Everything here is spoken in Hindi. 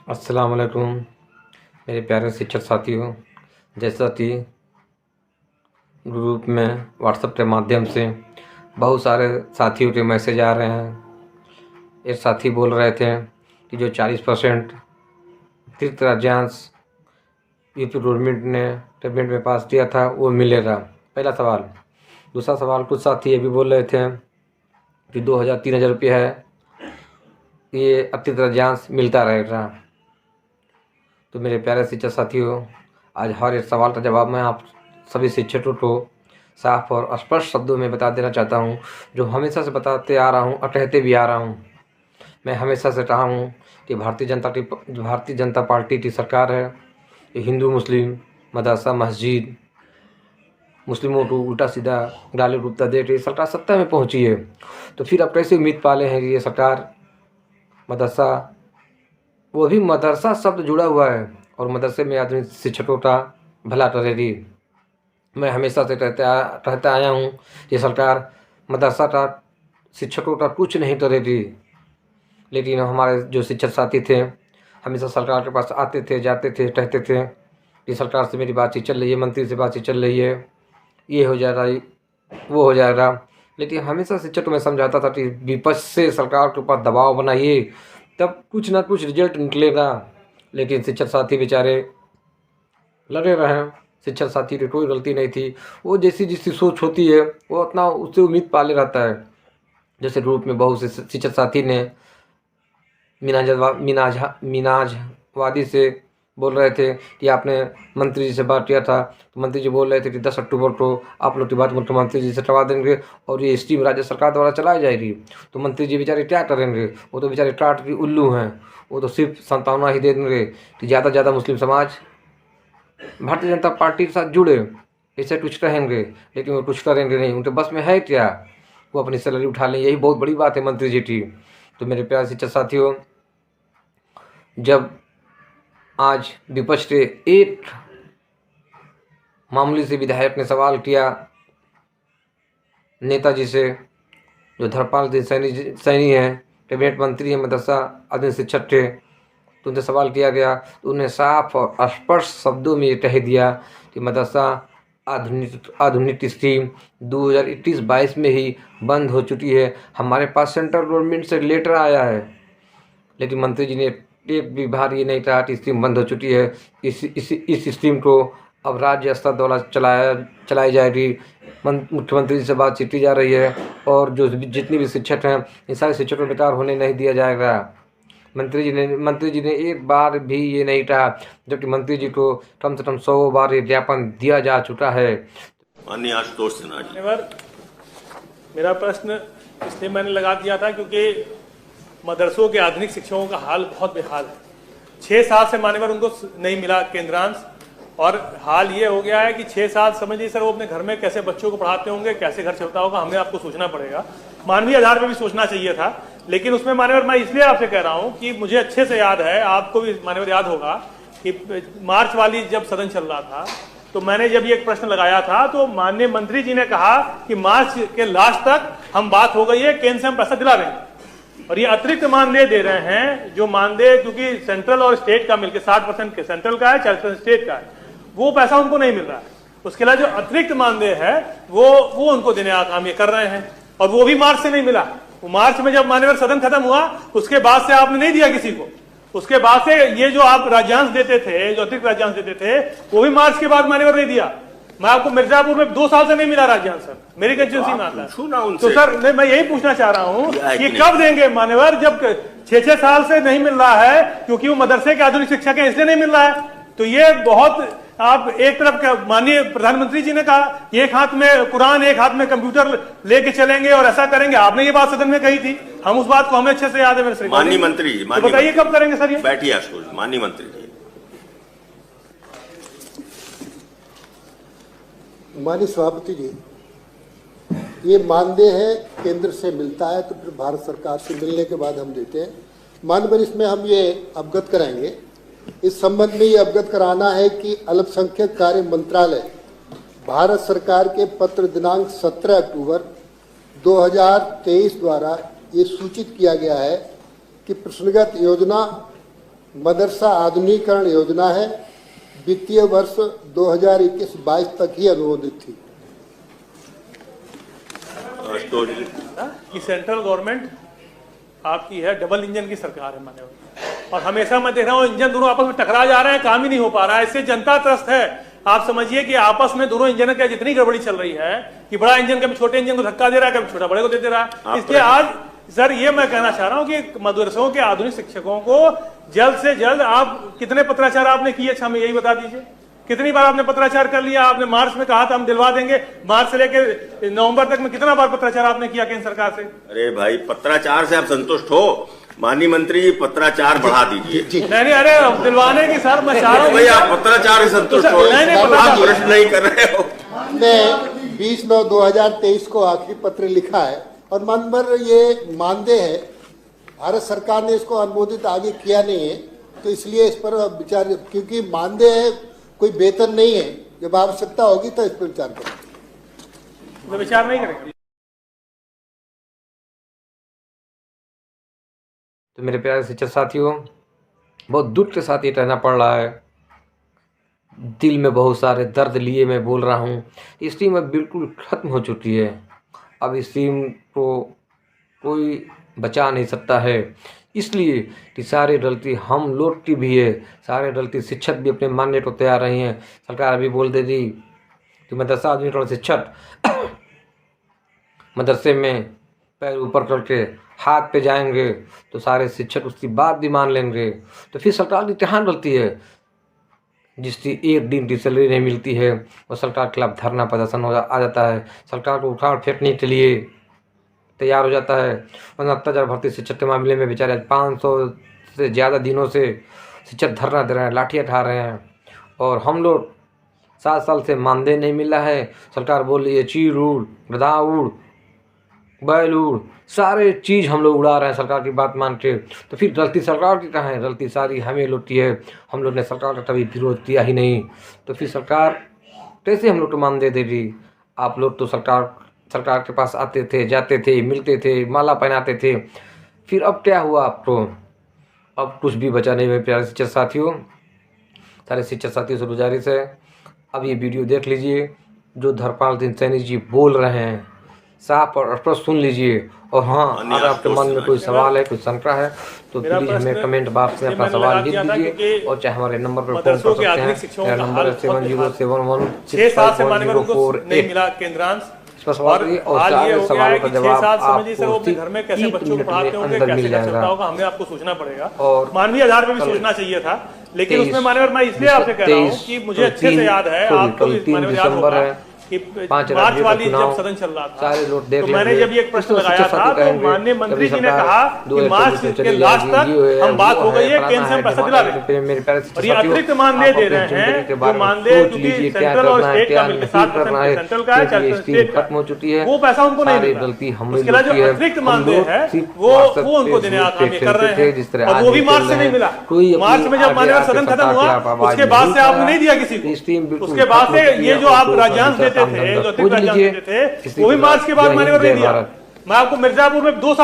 अस्सलाम वालेकुम मेरे प्यारे शिक्षक साथियों। जैसा कि ग्रुप में व्हाट्सएप के माध्यम से बहुत सारे साथियों के मैसेज आ रहे हैं। एक साथी बोल रहे थे कि जो 40% तीर्थ राज्यांश यूपी गवर्नमेंट ने कैबिनेट में पास किया था वो मिलेगा। पहला सवाल। दूसरा सवाल, कुछ साथी ये भी बोल रहे थे कि 2000-3000 रुपये है, ये अतिरिक्त राज्यांश मिलता रहेगा। तो मेरे प्यारे शिक्षक साथियों, आज हर एक सवाल का जवाब मैं आप सभी शिक्षकों को साफ और स्पष्ट शब्दों में बता देना चाहता हूँ, जो हमेशा से बताते आ रहा हूँ और कहते भी आ रहा हूँ। मैं हमेशा से कहा हूँ कि भारतीय जनता पार्टी की सरकार है, ये हिंदू मुस्लिम मदरसा मस्जिद मुस्लिमों को उल्टा सीधा गाली गुप्ता दे के सरकार सत्ता में पहुँची है। तो फिर अब कैसे उम्मीद पाले हैं कि ये सरकार मदरसा, वो भी मदरसा शब्द जुड़ा हुआ है और मदरसे में आधुनिक शिक्षकों का भला करेगी। मैं हमेशा से कहते आया हूँ कि सरकार मदरसा का शिक्षकों का कुछ नहीं करेगी, लेकिन हमारे जो शिक्षक साथी थे हमेशा सरकार के पास आते थे, जाते थे, कहते थे कि सरकार से मेरी बातचीत चल रही है, मंत्री से बातचीत चल रही है, ये हो जाएगा, वो हो जाएगा। लेकिन हमेशा शिक्षक में समझाता था कि विपक्ष से सरकार के ऊपर दबाव बनाइए, तब कुछ ना कुछ रिजल्ट निकलेगा। लेकिन शिक्षक साथी बेचारे लगे रहे। शिक्षक साथी की कोई गलती नहीं थी। वो जैसी जिसकी सोच होती है वो अपना उससे उम्मीद पाले रहता है। जैसे ग्रुप में बहुत से शिक्षक साथी ने मीनाजवादी से बोल रहे थे कि आपने मंत्री जी से बात किया था, तो मंत्री जी बोल रहे थे कि 10 अक्टूबर को आप लोग की बात मुख्यमंत्री जी से करवा देंगे और ये स्कीम राज्य सरकार द्वारा चलाई जाएगी। तो मंत्री जी बेचारे क्या करेंगे, वो तो बेचारे टाट की उल्लू हैं, वो तो सिर्फ संतावना ही दे देंगे कि ज़्यादा से ज़्यादा मुस्लिम समाज भारतीय जनता पार्टी के साथ जुड़े, ऐसे कुछ कहेंगे, लेकिन वो कुछ करेंगे नहीं। उनके बस में है क्या, वो अपनी सैलरी उठा लें, यही बहुत बड़ी बात है मंत्री जी की। तो मेरे प्यारे शिक्षक साथियों, जब आज विपक्ष के एक मामूली से विधायक ने सवाल किया नेताजी से, जो धर्मपाल सैनी हैं, कैबिनेट मंत्री हैं, मदरसा आधुनिक शिक्षक थे, तो उनसे सवाल किया गया तो उन्हें साफ और स्पष्ट शब्दों में ये कह दिया कि मदरसा आधुनिक स्कीम 2021-22 में ही बंद हो चुकी है। हमारे पास सेंट्रल गवर्नमेंट से लेटर आया है, लेकिन मंत्री जी ने एक भी बार ये नहीं कहा कि स्कीम बंद हो चुकी है। इस स्कीम को अब राज्य स्तर द्वारा चलाई जाएगी। मुख्यमंत्री जी से बातचीत की जा रही है और जो जितने भी शिक्षक हैं इन सारे शिक्षकों को बेकार होने नहीं दिया जाएगा। मंत्री जी ने एक बार भी ये नहीं कहा, जबकि मंत्री जी को कम से कम 100 बार ये ज्ञापन दिया जा चुका है। माननीय आशुतोष सिन्हा जी, मेरा प्रश्न इसलिए मैंने लगा दिया था क्योंकि मदरसों के आधुनिक शिक्षकों का हाल बहुत बेहाल है। 6 साल से मान्यवर उनको नहीं मिला केंद्रांश, और हाल ये हो गया है कि 6 साल समझिए सर, वो अपने घर में कैसे बच्चों को पढ़ाते होंगे, कैसे घर चलता होगा, हमें आपको सोचना पड़ेगा। मानवीय आधार पर भी सोचना चाहिए था, लेकिन उसमें मान्यवर मैं इसलिए आपसे कह रहा हूं कि मुझे अच्छे से याद है, आपको भी मान्यवर याद होगा कि मार्च वाली जब सदन चल रहा था तो मैंने जब ये एक प्रश्न लगाया था तो माननीय मंत्री जी ने कहा कि मार्च के लास्ट तक हम बात हो गई है, केंद्र से हम पैसा दिला रहे हैं। और ये अतिरिक्त मानदेय दे रहे हैं, जो मानदेय क्योंकि सेंट्रल और स्टेट का मिलकर 60% सेंट्रल का है, 40% स्टेट का है, वो पैसा उनको नहीं मिल रहा है। उसके अलावा जो अतिरिक्त मानदेय है वो उनको देने का काम ये कर रहे हैं, और वो भी मार्च से नहीं मिला। वो मार्च में जब मान्यवर सदन खत्म हुआ उसके बाद से आपने नहीं दिया किसी को। उसके बाद से ये जो आप राज्यांश देते थे, जो अतिरिक्त राज्यांश देते थे, वो भी मार्च के बाद मान्यवर नहीं दिया। मैं आपको मिर्जापुर में 2 साल से नहीं मिला राज्यांश सर, मेरी कंस्टिट्यूंसी में आता है। तो सर मैं यही पूछना चाह रहा हूँ कि कब देंगे मान्यवर, जब 6-6 साल से नहीं मिल रहा है क्योंकि वो मदरसे के आधुनिक शिक्षक है इसलिए नहीं मिल रहा है। तो ये बहुत, आप एक तरफ माननीय प्रधानमंत्री जी ने कहा एक हाथ में कुरान एक हाथ में कंप्यूटर लेके चलेंगे और ऐसा करेंगे, आपने ये बात सदन में कही थी, हम उस बात को हमें अच्छे से याद है। मेरे माननीय मंत्री जी, बताइए कब करेंगे सर ये? बैठिए आशुतोष, माननीय मंत्री जी। माननीय सभापति जी, ये मानदेय है केंद्र से मिलता है तो फिर भारत सरकार से मिलने के बाद हम देते हैं। माननीय इसमें हम ये अवगत कराएंगे, इस संबंध में ये अवगत कराना है कि अल्पसंख्यक कार्य मंत्रालय भारत सरकार के पत्र दिनांक 17 अक्टूबर 2023 द्वारा ये सूचित किया गया है कि प्रश्नगत योजना मदरसा आधुनिकीकरण योजना है, वित्तीय वर्ष 2021-22 तक ही अनुमोदित थी। आशुतोष जी। कि सेंट्रल गवर्नमेंट आपकी है, डबल इंजन की सरकार है मान्यवर, और हमेशा मैं देख रहा हूँ इंजन दोनों आपस में टकरा जा रहे हैं, काम ही नहीं हो पा रहा है। इससे जनता त्रस्त है। आप समझिए कि आपस में दोनों इंजन का जितनी गड़बड़ी चल रही है कि बड़ा इंजन कभी छोटे इंजन को धक्का दे रहा है, कभी छोटा बड़े को दे रहा है। इसलिए आज सर ये मैं कहना चाह रहा हूँ कि मदरसों के आधुनिक शिक्षकों को जल्द से जल्द, आप कितने पत्राचार आपने किए, अच्छा हमें यही बता दीजिए, कितनी बार आपने पत्राचार कर लिया? आपने मार्च में कहा था हम दिलवा देंगे, मार्च से लेकर नवंबर तक में कितना बार पत्राचार आपने किया केंद्र सरकार से? अरे भाई, पत्राचार से आप संतुष्ट हो? माननीय मंत्री जी, पत्राचार बढ़ा दीजिए। नहीं, अरे दिलवाने की सर मैं चाह रहा हूँ। भाई आप पत्राचार से संतुष्ट हो, आप प्रश्न नहीं कर रहे हो। हमने 20/9/2023 को आखिरी पत्र लिखा है और मानवर ये मानदेय है, भारत सरकार ने इसको अनुमोदित आगे किया नहीं है, तो इसलिए इस पर विचार, क्योंकि मानदेय है, कोई वेतन नहीं है। जब आवश्यकता होगी तो इस पर विचार करेंगे। तो विचार नहीं करेंगे। तो मेरे प्यारे शिक्षक साथियों, बहुत दुख के साथ ये कहना पड़ रहा है, दिल में बहुत सारे दर्द लिए मैं बोल रहा हूँ। स्ट्रीम अब बिल्कुल ख़त्म हो चुकी है। अब स्ट्रीम को कोई बचा नहीं सकता है, इसलिए कि सारी गलती हम लोग की भी है, सारे गलती शिक्षक भी अपने मानने को तैयार नहीं है। सरकार अभी बोल दे दी कि मदरसा आधुनिकीकरण शिक्षक मदरसे में पैर ऊपर करके हाथ पे जाएंगे तो सारे शिक्षक उसकी बात भी मान लेंगे। तो फिर सरकार की कहाँ गलती है? जिसकी एक दिन की सैलरी नहीं मिलती है और सरकार के खिलाफ धरना प्रदर्शन आ जाता है, सरकार को उखाड़ फेंकने के लिए तैयार हो जाता है। 69,000 भर्ती शिक्षक के मामले में बेचारे 500 से ज़्यादा दिनों से शिक्षक धरना दे रहे हैं, लाठियाँ उठा रहे हैं, और हम लोग 7 साल से मानदेय नहीं मिला है। सरकार बोल रही है चीर उड़, गधा उड़, बैल उड़, सारे चीज़ हम लोग उड़ा रहे हैं सरकार की बात मान के। तो फिर गलती सरकार की कहाँ है? गलती सारी हमें लोग की है। हम लोग ने सरकार का कभी विरोध किया ही नहीं, तो फिर सरकार कैसे हम लोग को मानदेय देगी? आप लोग तो सरकार के पास आते थे, जाते थे, मिलते थे, माला पहनाते थे, फिर अब क्या हुआ आपको? अब कुछ भी बचा नहीं। मेरे प्यारे शिक्षक साथियों, सारे शिक्षक साथियों से गुजारिश है, अब ये वीडियो देख लीजिए, जो धर्मपाल सिंह सैनी जी बोल रहे हैं साफ और स्पष्ट सुन लीजिए। और हाँ, अगर आपके मन में कोई सवाल है, कोई शंका है, तो प्लीज़ हमें कमेंट बॉक्स में अपना सवाल लिख दीजिए, और चाहे हमारे नंबर पर फोन कर सकते हैं। मेरा नंबर है 7071 नहीं मिला केंद्रांश। और सारे सवालों का जवाब आपको घर में कैसे बच्चों को पढ़ाते होंगे, अंदर मिल कैसे जाएगा, होगा, हमें आपको सोचना पड़ेगा। और मानवीय आधार पर भी सोचना चाहिए था, लेकिन उसमें मान्यवर मैं इसलिए आपसे कह रहा हूँ कि मुझे अच्छे से याद है, आपको मान्यवर याद होगा कि 5 मार्च वाली जब सदन चल रहा था, तो मैंने जब ये एक प्रश्न लगाया था, तो माननीय मंत्री जी ने कहा कि मार्च के लास्ट तक हम बात हो गई है, केंद्र से पैसा दिला दें। और ये अतिरिक्त मानदेय दे रहे हैं, जो मानदेय क्योंकि सेंट्रल और स्टेट का मिलकर 7% सेंट्रल का है, 4% स्टेट खत्म हो चुकी है, वो पैसा उनको नहीं मिला। उसके अलावा जो अतिरिक्त मानदेय है वो उनको देने का काम ये कर रहे हैं, और वो भी मार्च से नहीं मिला। मार्च में जब मान्यवर सदन खत्म हुआ, उसके बाद से आपने नहीं दिया किसी को। उसके बाद से ये जो आप राज्यांश देते थे, जो अतिरिक्त राज्यांश देते थे, वो भी मार्च के बाद मान्यवर नहीं दिया। मैं आपको मिर्जापुर में 2 साल